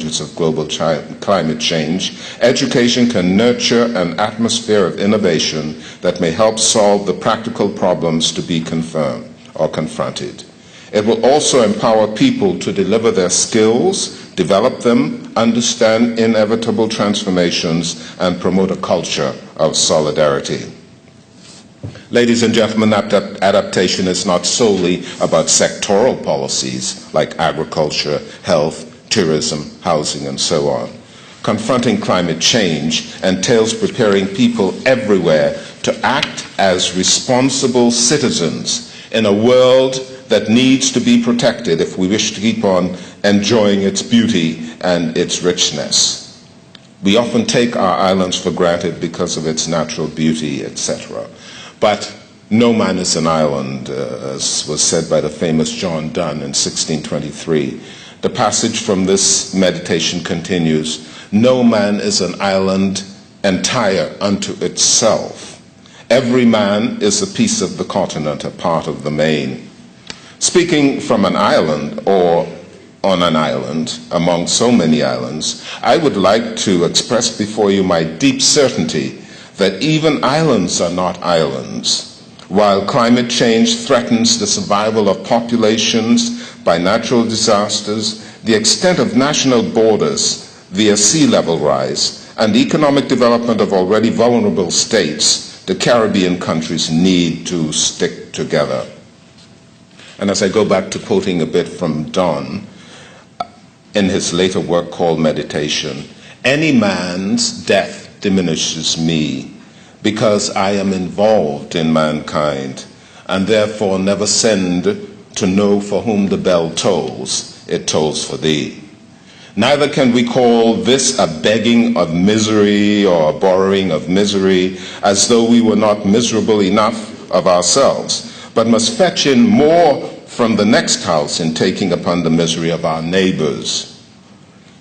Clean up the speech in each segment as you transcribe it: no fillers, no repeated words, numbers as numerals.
challenges of global climate change, education can nurture an atmosphere of innovation that may help solve the practical problems to be confronted. It will also empower people to deliver their skills, develop them, understand inevitable transformations, and promote a culture of solidarity. Ladies and gentlemen, adaptation is not solely about sectoral policies like agriculture, health, tourism, housing, and so on. Confronting climate change entails preparing people everywhere to act as responsible citizens in a world that needs to be protected if we wish to keep on enjoying its beauty and its richness. We often take our islands for granted because of its natural beauty, etc. But no man is an island, as was said by the famous John Donne in 1623. The passage from this meditation continues, no man is an island entire unto itself. Every man is a piece of the continent, a part of the main. Speaking from an island or on an island, among so many islands, I would like to express before you my deep certainty that even islands are not islands. While climate change threatens the survival of populations by natural disasters, the extent of national borders via sea level rise, and the economic development of already vulnerable states, the Caribbean countries need to stick together. And as I go back to quoting a bit from Donne, in his later work called Meditation, any man's death diminishes me, because I am involved in mankind, and therefore never send to know for whom the bell tolls, it tolls for thee. Neither can we call this a begging of misery or a borrowing of misery, as though we were not miserable enough of ourselves, but must fetch in more from the next house in taking upon the misery of our neighbors.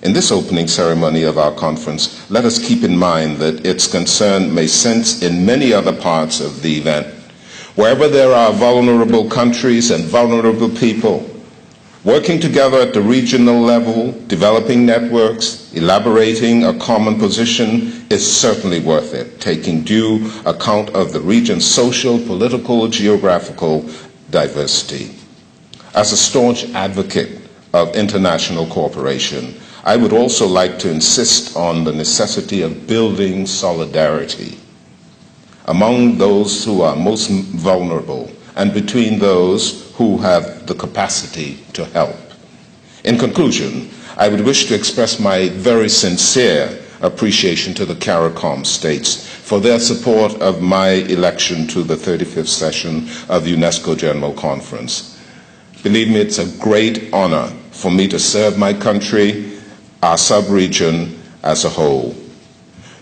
In this opening ceremony of our conference, let us keep in mind that its concern may sense in many other parts of the event. Wherever there are vulnerable countries and vulnerable people, working together at the regional level, developing networks, elaborating a common position is certainly worth it, taking due account of the region's social, political, geographical diversity. As a staunch advocate of international cooperation, I would also like to insist on the necessity of building solidarity among those who are most vulnerable and between those who have the capacity to help. In conclusion, I would wish to express my very sincere appreciation to the CARICOM states for their support of my election to the 35th session of the UNESCO General Conference. Believe me, it's a great honor for me to serve my country, our sub-region as a whole.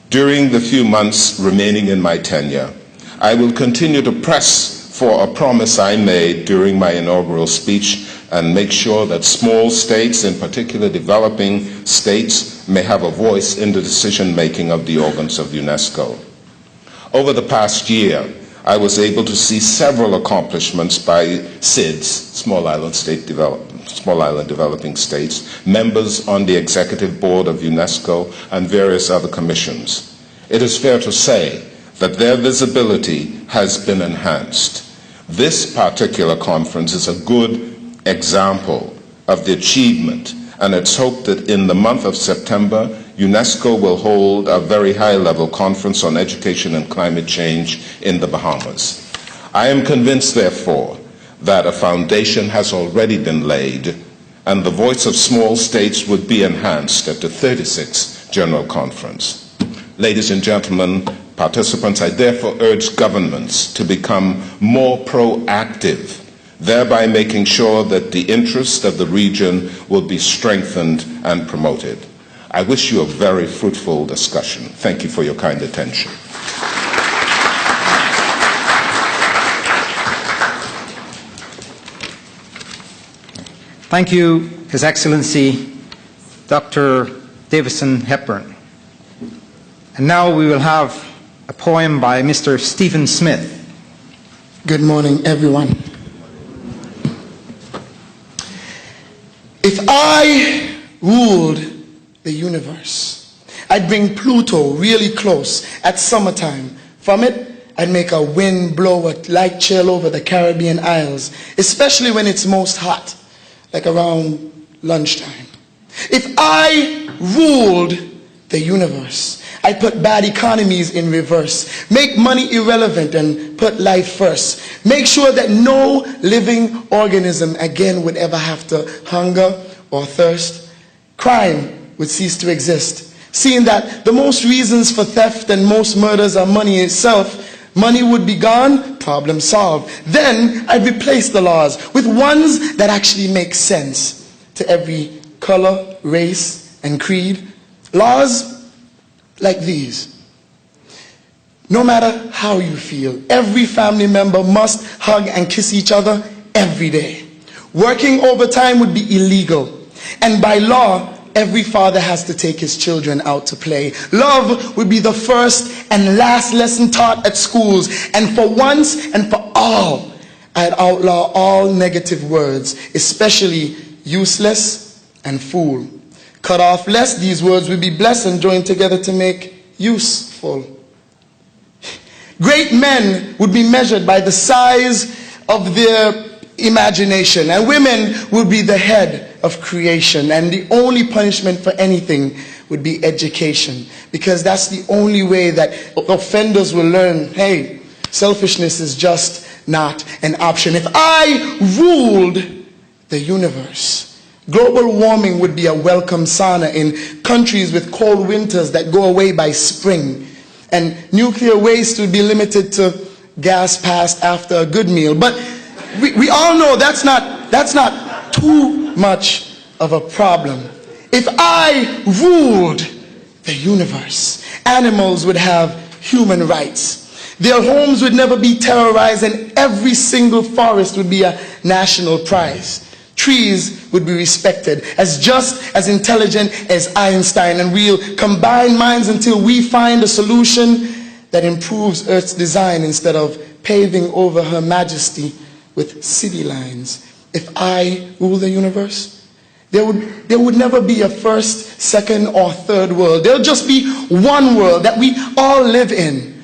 During the few months remaining in my tenure, I will continue to press for a promise I made during my inaugural speech and make sure that small states, in particular developing states, may have a voice in the decision-making of the organs of UNESCO. Over the past year, I was able to see several accomplishments by SIDS, Small Island Developing States, members on the Executive Board of UNESCO, and various other commissions. It is fair to say that their visibility has been enhanced. This particular conference is a good example of the achievement, and it's hoped that in the month of September, UNESCO will hold a very high-level conference on education and climate change in the Bahamas. I am convinced, therefore, that a foundation has already been laid, and the voice of small states would be enhanced at the 36th General Conference. Ladies and gentlemen, participants, I therefore urge governments to become more proactive, thereby making sure that the interest of the region will be strengthened and promoted. I wish you a very fruitful discussion. Thank you for your kind attention. Thank you, His Excellency, Dr. Davison Hepburn. And now we will have a poem by Mr. Stephen Smith. Good morning, everyone. If I ruled the universe. I'd bring Pluto really close at summertime. From it, I'd make a wind blow a light chill over the Caribbean Isles, especially when it's most hot, like around lunchtime. If I ruled the universe, I'd put bad economies in reverse, make money irrelevant and put life first. Make sure that no living organism again would ever have to hunger or thirst. Crime would cease to exist, seeing that the most reasons for theft and most murders are money itself. Money would be gone, problem solved. Then I'd replace the laws with ones that actually make sense to every color, race, and creed. Laws like these. No matter how you feel, every family member must hug and kiss each other every day. Working overtime would be illegal. And by law, every father has to take his children out to play. Love would be the first and last lesson taught at schools. And for once and for all, I'd outlaw all negative words, especially useless and fool. Cut off less, these words would be blessed and joined together to make useful. Great men would be measured by the size of their imagination, and women would be the head of creation, and the only punishment for anything would be education, because that's the only way that offenders will learn, hey, selfishness is just not an option. If I ruled the universe, global warming would be a welcome sauna in countries with cold winters that go away by spring. And nuclear waste would be limited to gas passed after a good meal. But we all know that's not too much of a problem. If I ruled the universe, animals would have human rights. Their homes would never be terrorized, and every single forest would be a national prize. Trees would be respected as just as intelligent as Einstein, and we'll combine minds until we find a solution that improves Earth's design instead of paving over her majesty with city lines. If I rule the universe, there would never be a first, second, or third world. There'll just be one world that we all live in.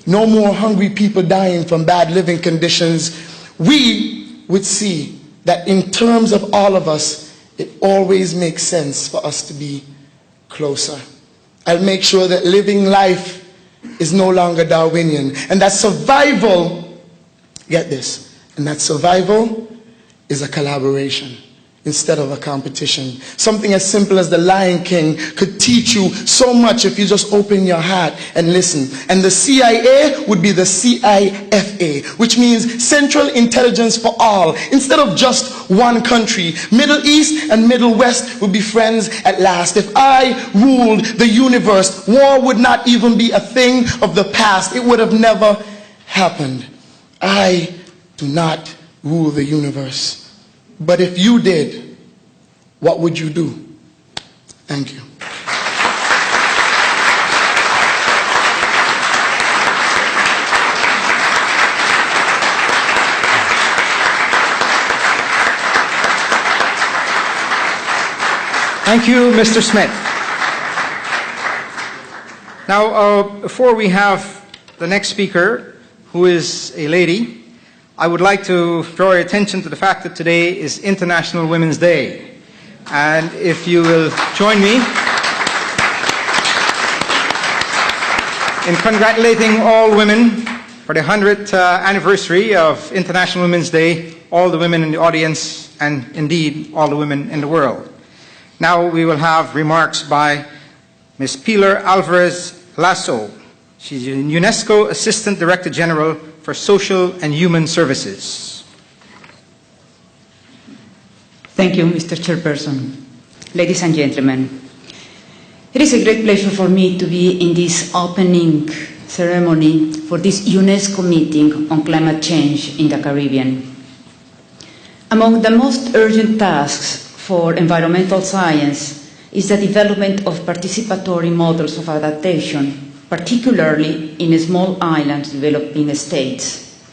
No more hungry people dying from bad living conditions. We would see that in terms of all of us, it always makes sense for us to be closer. I'll make sure that living life is no longer Darwinian, and that survival, get this, and that survival is a collaboration instead of a competition. Something as simple as The Lion King could teach you so much if you just open your heart and listen. And the CIA would be the CIFA, which means Central Intelligence for All, instead of just one country. Middle East and Middle West would be friends at last. If I ruled the universe, war would not even be a thing of the past. It would have never happened. I do not rule the universe. But if you did, what would you do? Thank you. Thank you, Mr. Smith. Now, before we have the next speaker, who is a lady, I would like to draw your attention to the fact that today is International Women's Day. And if you will join me in congratulating all women for the 100th anniversary of International Women's Day, all the women in the audience, and indeed all the women in the world. Now we will have remarks by Ms. Pilar Alvarez Lasso. She's a UNESCO Assistant Director General for Social and Human Services. Thank you, Mr. Chairperson. Ladies and gentlemen, it is a great pleasure for me to be in this opening ceremony for this UNESCO meeting on climate change in the Caribbean. Among the most urgent tasks for environmental science is the development of participatory models of adaptation, particularly in small islands developing states.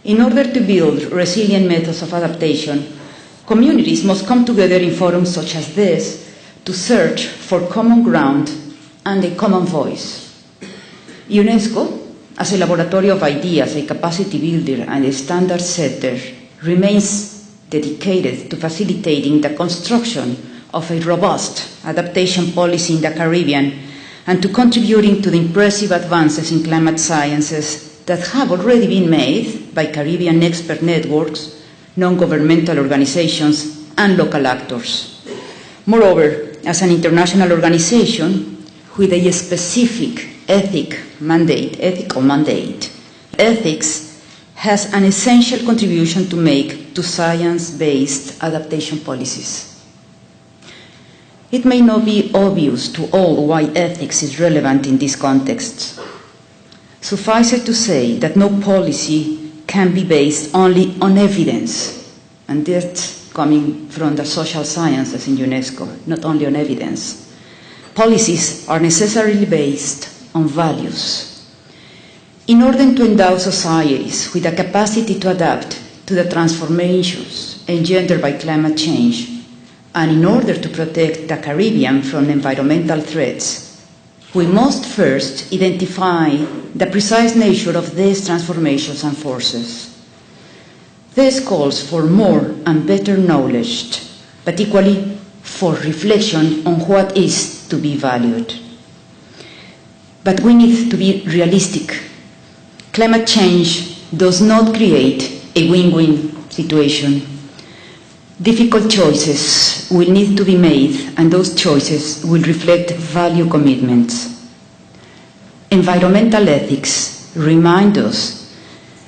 In order to build resilient methods of adaptation, communities must come together in forums such as this to search for common ground and a common voice. UNESCO, as a laboratory of ideas, a capacity builder, and a standard setter, remains dedicated to facilitating the construction of a robust adaptation policy in the Caribbean and to contributing to the impressive advances in climate sciences that have already been made by Caribbean expert networks, non-governmental organizations, and local actors. Moreover, as an international organization with a specific ethical mandate, ethics has an essential contribution to make to science-based adaptation policies. It may not be obvious to all why ethics is relevant in these contexts. Suffice it to say that no policy can be based only on evidence, and that's coming from the social sciences in UNESCO, not only on evidence. Policies are necessarily based on values. In order to endow societies with the capacity to adapt to the transformations engendered by climate change, and in order to protect the Caribbean from environmental threats, we must first identify the precise nature of these transformations and forces. This calls for more and better knowledge, but equally for reflection on what is to be valued. But we need to be realistic. Climate change does not create a win-win situation. Difficult choices will need to be made, and those choices will reflect value commitments. Environmental ethics remind us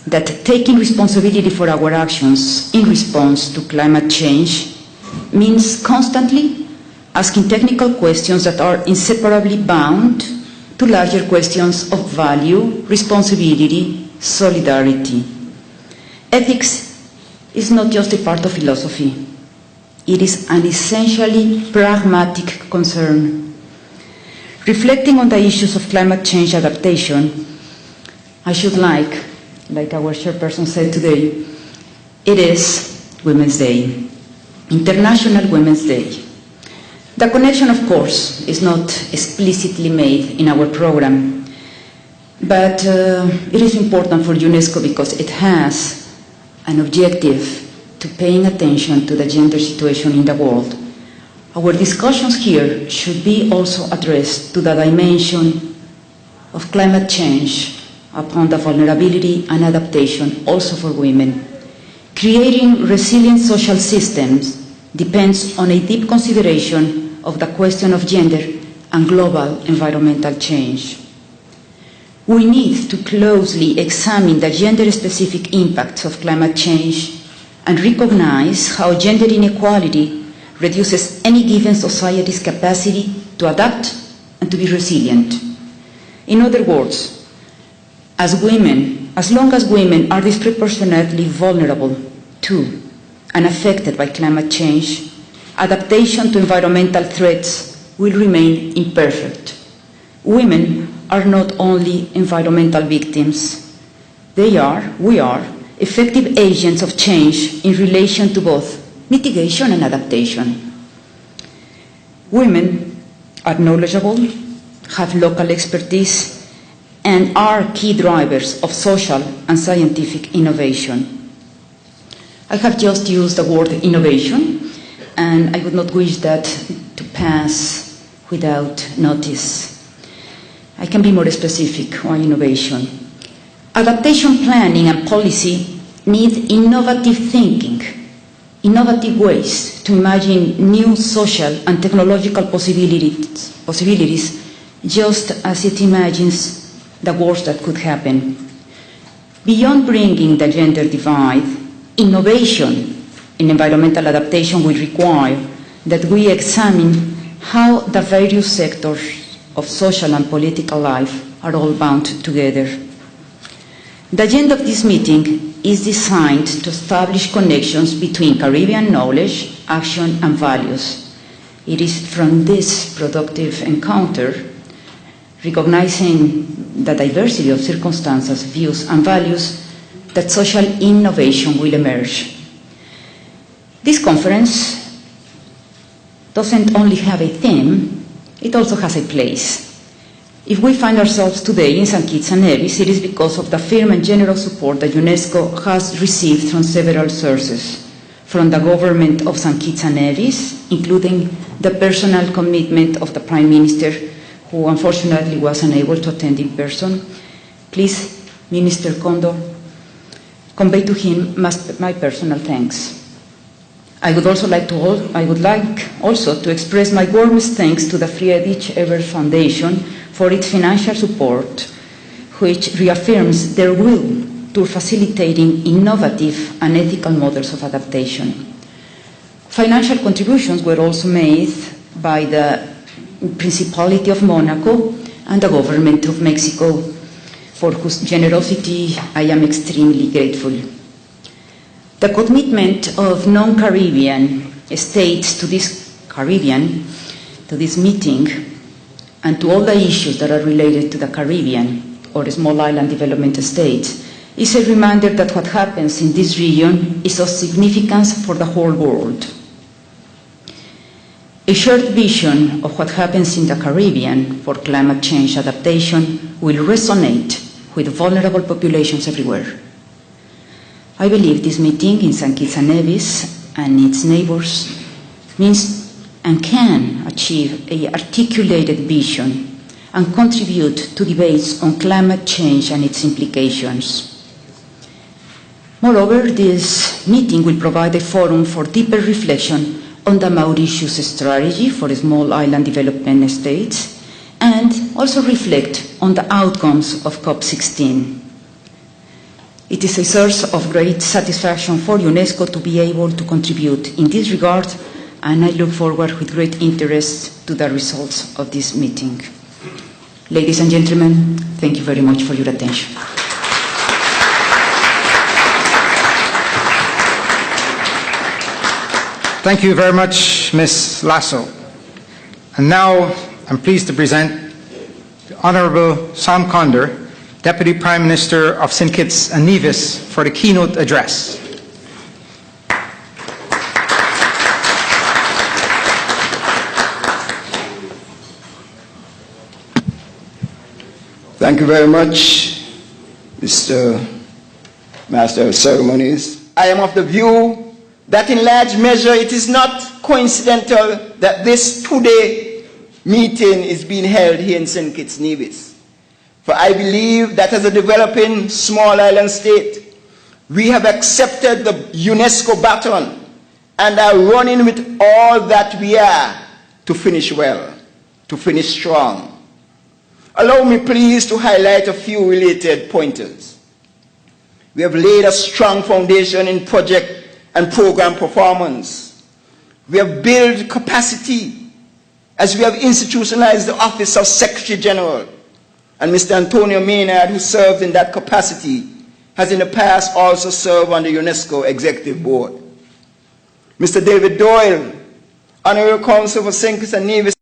that taking responsibility for our actions in response to climate change means constantly asking technical questions that are inseparably bound to larger questions of value, responsibility, solidarity. Ethics is not just a part of philosophy. It is an essentially pragmatic concern. Reflecting on the issues of climate change adaptation, I should like our chairperson said today, it is Women's Day, International Women's Day. The connection, of course, is not explicitly made in our program, but it is important for UNESCO because it has an objective to paying attention to the gender situation in the world. Our discussions here should be also addressed to the dimension of climate change upon the vulnerability and adaptation also for women. Creating resilient social systems depends on a deep consideration of the question of gender and global environmental change. We need to closely examine the gender-specific impacts of climate change and recognize how gender inequality reduces any given society's capacity to adapt and to be resilient. In other words, as long as women are disproportionately vulnerable to and affected by climate change, adaptation to environmental threats will remain imperfect. Women are not only environmental victims, we are effective agents of change in relation to both mitigation and adaptation. Women are knowledgeable, have local expertise, and are key drivers of social and scientific innovation. I have just used the word innovation, and I would not wish that to pass without notice. I can be more specific on innovation. Adaptation planning and policy need innovative thinking, innovative ways to imagine new social and technological possibilities just as it imagines the worst that could happen. Beyond bringing the gender divide, innovation in environmental adaptation will require that we examine how the various sectors of social and political life are all bound together. The agenda of this meeting is designed to establish connections between Caribbean knowledge, action, and values. It is from this productive encounter, recognizing the diversity of circumstances, views, and values, that social innovation will emerge. This conference doesn't only have a theme, it also has a place. If we find ourselves today in St. Kitts and Nevis, it is because of the firm and generous support that UNESCO has received from several sources. From the government of St. Kitts and Nevis, including the personal commitment of the Prime Minister, who unfortunately was unable to attend in person. Please, Minister Kondo, convey to him my personal thanks. I would like also to express my warmest thanks to the Friedrich Ebert Foundation for its financial support, which reaffirms their will to facilitating innovative and ethical models of adaptation. Financial contributions were also made by the Principality of Monaco and the Government of Mexico, for whose generosity I am extremely grateful. The commitment of non-Caribbean states to this meeting and to all the issues that are related to the Caribbean or small island development states is a reminder that what happens in this region is of significance for the whole world. A shared vision of what happens in the Caribbean for climate change adaptation will resonate with vulnerable populations everywhere. I believe this meeting in St. Kitts and Nevis and its neighbors means and can achieve an articulated vision and contribute to debates on climate change and its implications. Moreover, this meeting will provide a forum for deeper reflection on the Mauritius strategy for small island development states and also reflect on the outcomes of COP16. It is a source of great satisfaction for UNESCO to be able to contribute in this regard, and I look forward with great interest to the results of this meeting. Ladies and gentlemen, thank you very much for your attention. Thank you very much, Ms. Lasso. And now I'm pleased to present the Honourable Sam Condor, Deputy Prime Minister of St. Kitts and Nevis, for the keynote address. Thank you very much, Mr. Master of Ceremonies. I am of the view that in large measure it is not coincidental that this two-day meeting is being held here in St. Kitts and Nevis. For I believe that as a developing small island state, we have accepted the UNESCO baton and are running with all that we are to finish well, to finish strong. Allow me please to highlight a few related pointers. We have laid a strong foundation in project and program performance. We have built capacity as we have institutionalized the Office of Secretary General. And Mr. Antonio Maynard, who serves in that capacity, has in the past also served on the UNESCO Executive Board. Mr. David Doyle, Honorary Counsel for St. Kitts and Nevis,